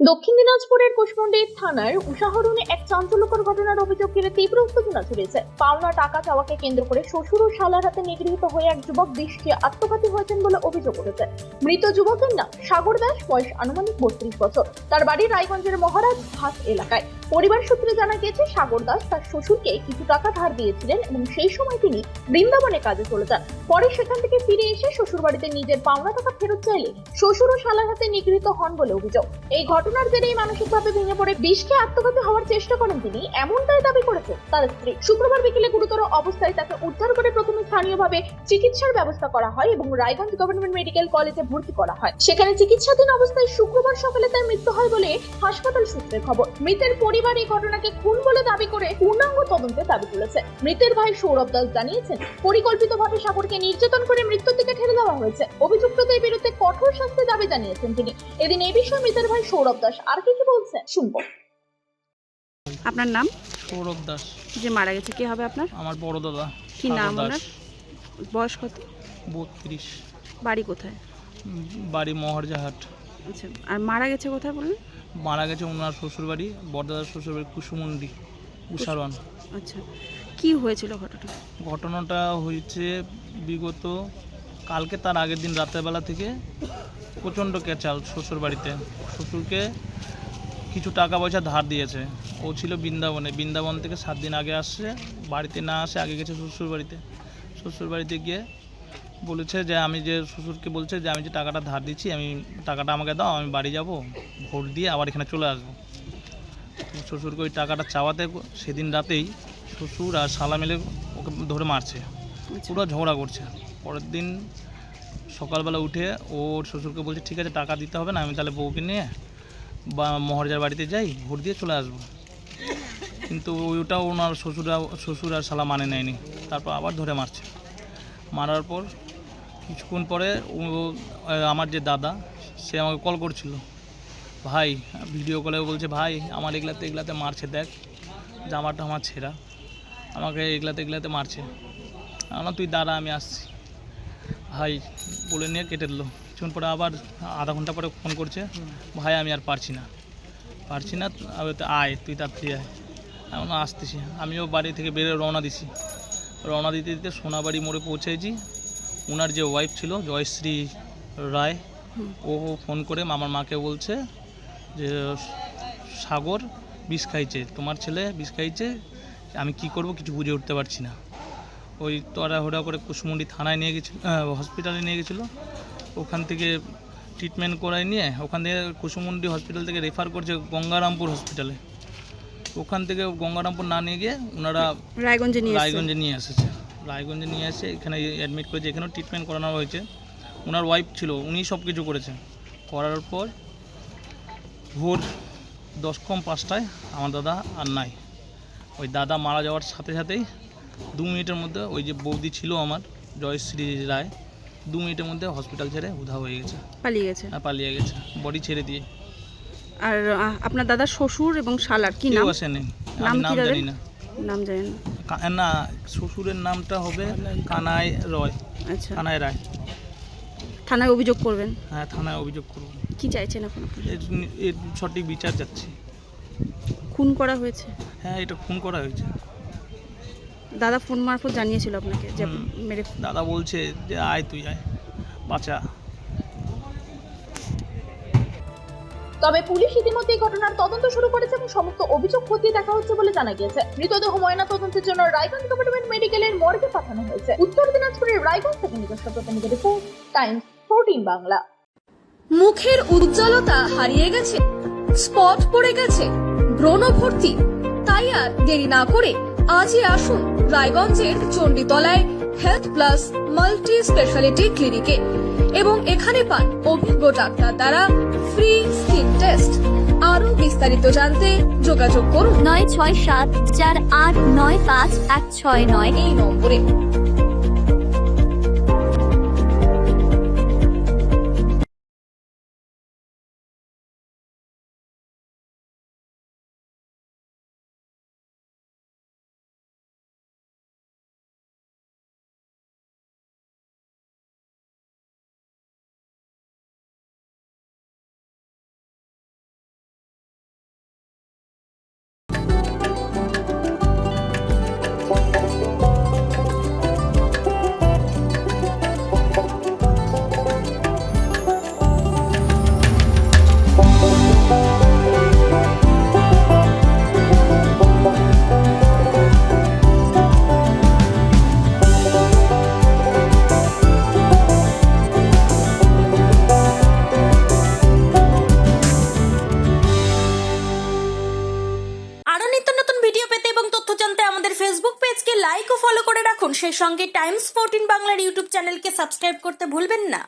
দক্ষিণ দিনাজপুরের কুশমন্ডি থানার উষাহরণে এক চাঞ্চল্যকর ঘটনার অভিযোগ ঘিরে তীব্র উত্তেজনা ছড়িয়েছে। পাওনা টাকা চাওয়াকে কেন্দ্র করে শ্বশুর ও শালার হাতে নিগৃহীত হয়ে এক যুবক বিষ খেয়ে আত্মঘাতী হয়েছেন বলে অভিযোগ উঠেছে। মৃত যুবকের নাম সাগর দাস, বয়স আনুমানিক 32 বছর। তার বাড়ি রায়গঞ্জের মহারাজ ঘাট এলাকায়। পরিবার সূত্রে জানা গিয়েছে, সাগর দাস তার শ্বশুরকে কিছু টাকা ধার দিয়েছিলেন এবং সেই সময় তিনি বৃন্দাবনে কাজে চলে যান। পরে সেখান থেকে ফিরে এসে শ্বশুর বাড়িতে নিজের পাওনা টাকা ফেরত চাইলে শ্বশুর ও শালার হাতে নিগৃহীত হন বলে অভিযোগ। এই ঘটনার জেরেই মানসিকভাবে ভেঙে পড়ে বিষ খেয়ে আত্মঘাতী হওয়ার চেষ্টা করেন তিনি, এমনটাই দাবি করেছে তার স্ত্রী। শুক্রবার বিকেলে গুরুতর অবস্থায় তাকে উদ্ধার করে প্রথমে স্থানীয়ভাবে চিকিৎসার ব্যবস্থা করা হয় এবং রায়গঞ্জ গভর্নমেন্ট মেডিকেল কলেজে ভর্তি করা হয়। সেখানে চিকিৎসাধীন অবস্থায় শুক্রবার সকালে তার মৃত্যু হয় বলে হাসপাতাল সূত্রের খবর। মৃতের পরিবার এই ঘটনাকে খুন বলে দাবি করে পূর্ণাঙ্গ তদন্তের দাবি তুলেছে। মৃতের ভাই সৌরভ দাস জানিয়েছেন, পরিকল্পিতভাবে সাগরকে নির্যাতন করে মৃত্যুর দিকে ঠেলে দেওয়া হয়েছে। অভিযুক্তদের বিরুদ্ধে কঠোর শাস্তির দাবি জানিয়েছেন তিনি। এদিন এই বিষয়ে মৃতের ভাই সৌরভ দাস আর কি বলছেন শুনবো। আপনার নাম? সৌরভ দাস। যে মারা গেছে কে হবে আপনার? আমার বড় দাদা। কি নাম ওনার? বয়স কত? 32। বাড়ি কোথায়? বাড়ি মহারাজাহাট। আচ্ছা, আর মারা গেছে কোথায় বললেন? মারা গেছে ওনার শ্বশুর বাড়ি, বড়দাদার শ্বশুর বাড়ি কুসুমন্ডি, উষারওয়ান। আচ্ছা, কি হয়েছিল ঘটনাটা? ঘটনাটা হয়েছে বিগত কালকে, তার আগের দিন রাতের বেলা থেকে প্রচণ্ড ক্যাচাল শ্বশুর বাড়িতে। শ্বশুরকে কিছু টাকা পয়সা ধার দিয়েছে। ও ছিল বৃন্দাবন থেকে 7 দিন আগে আসছে, বাড়িতে না আসে আগে গেছে শ্বশুর বাড়িতে গিয়ে বলেছে যে আমি যে শ্বশুরকে বলছে যে আমি যে টাকাটা ধার দিচ্ছি, আমি টাকাটা আমাকে দাও, আমি বাড়ি যাব, ভোট দিয়ে আবার এখানে চলে আসবো। শ্বশুরকে ওই টাকাটা চাওয়াতে সেদিন রাতেই শ্বশুর আর শালা মিলে ওকে ধরে মারছে, পুরো ঝগড়া করছে। পরের দিন সকালবেলা উঠে ওর শ্বশুরকে বলছে ঠিক আছে টাকা দিতে হবে না, আমি তাহলে বউকে নিয়ে বা মহারাজার বাড়িতে যাই, ভোট দিয়ে চলে আসবো। কিন্তু ওইটাও ওনার শ্বশুর আর শালা মানে নেয়নি। তারপর আবার ধরে মারছে। মারার পর কিছুক্ষণ পরে আমার যে দাদা, সে আমাকে কল করছিল, ভাই ভিডিও কলে বলছে, ভাই আমার এগুলাতে মারছে, দেখ জামাটা আমার ছেঁড়া, আমাকে এগুলাতে মারছে। আমার তুই দাঁড়া আমি আসছি। ভাই বলে নিয়ে কেটে দিল। কিছুক্ষণ পরে আবার আধা ঘন্টা পরে ফোন করছে, ভাই আমি আর পারছি না, আয় তুই তাড়াতাড়ি আয়। এমন আসতেছি, আমিও বাড়ি থেকে বেরো রওনা দিতে সোনাবাড়ি মোড়ে পৌঁছেছি। ওনার যে ওয়াইফ ছিল জয়শ্রী রায়, ও ফোন করে আমার মাকে বলছে যে সাগর বিষ খাইছে, তোমার ছেলে বিষ খাইছে, আমি কি করব কিছু বুঝে উঠতে পারছি না। ওই তাড়াহুড়া করে কুশমন্ডি থানায় নিয়ে গেছিল, হসপিটালে নিয়ে গেছিলো। ওখান থেকে ট্রিটমেন্ট করায় নিয়ে ওখান থেকে কুশমন্ডি হসপিটাল থেকে রেফার করছে গঙ্গারামপুর হসপিটালে। ওখান থেকে গঙ্গারামপুর না নিয়ে গিয়ে ওনারা রায়গঞ্জে নিয়ে এসেছে। রায়গঞ্জে নিয়ে এসে এখানে অ্যাডমিট করেছে, এখানেও ট্রিটমেন্ট করানো হয়েছে। ওনার ওয়াইফ ছিল, উনি সব কিছু করেছেন। করার পর ভোর 5:10 আমার দাদা আর নাই। ওই দাদা মারা যাওয়ার সাথে সাথেই 2 মিনিটের মধ্যে ওই যে বৌদি ছিল আমার জয়শ্রী রায়, 2 মিনিটের মধ্যে হসপিটাল ছেড়ে উধাও হয়ে গেছে, পালিয়ে গেছে বডি ছেড়ে দিয়ে। আর আপনার দাদার শ্বশুর এবং শালার কি নাম? আসেনি, আমি নাম জানি না। নাম জানেন না, শ্বশুরের নামটা হবে কানাই রয়। আচ্ছা, কানাই রায়। থানায় অভিযোগ করবেন? হ্যাঁ, থানায় অভিযোগ করব। কি চাইছেন এখন? এর সঠিক বিচার যাচ্ছে। খুন করা হয়েছে? হ্যাঁ, এটা খুন করা হয়েছে। দাদা ফোন মারফত জানিয়েছিল আপনাকে যে মেরে? দাদা বলছে যে আয় তুই আয়, বাঁচা। তবে পুলিশ ইতিমধ্যেই ঘটনার তদন্ত শুরু করেছে এবং সমস্ত অভিযোগ খতিয়ে দেখা হচ্ছে বলে জানা গিয়েছে। মৃতদেহ ময়না তদন্তের জন্য রায়গঞ্জ গভর্নমেন্ট মেডিকেলের মর্গে পাঠানো হয়েছে। উত্তর দিনাজপুরের রায়গঞ্জ থেকে নিজস্ব প্রতিনিধি রিপোর্ট, টাইমস 14 বাংলা। মুখের উজ্জ্বলতা হারিয়ে গেছে, স্পট পড়ে গেছে, ব্রণ ভর্তি, তাই আর দেরি না করে আজই আসুন রায়গঞ্জের চণ্ডীতলায় হেলথ প্লাস মাল্টি স্পেশালিটি ক্লিনিকে এবং এখানে পান অভিজ্ঞ ডাক্তার দ্বারা ফ্রি স্কিন টেস্ট। আরো বিস্তারিত জানতে যোগাযোগ করুন 9674895169 এই নম্বরে। ফলো করে রাখুন, সেই সঙ্গে টাইমস 14 বাংলার ইউটিউব চ্যানেলকে সাবস্ক্রাইব করতে ভুলবেন না।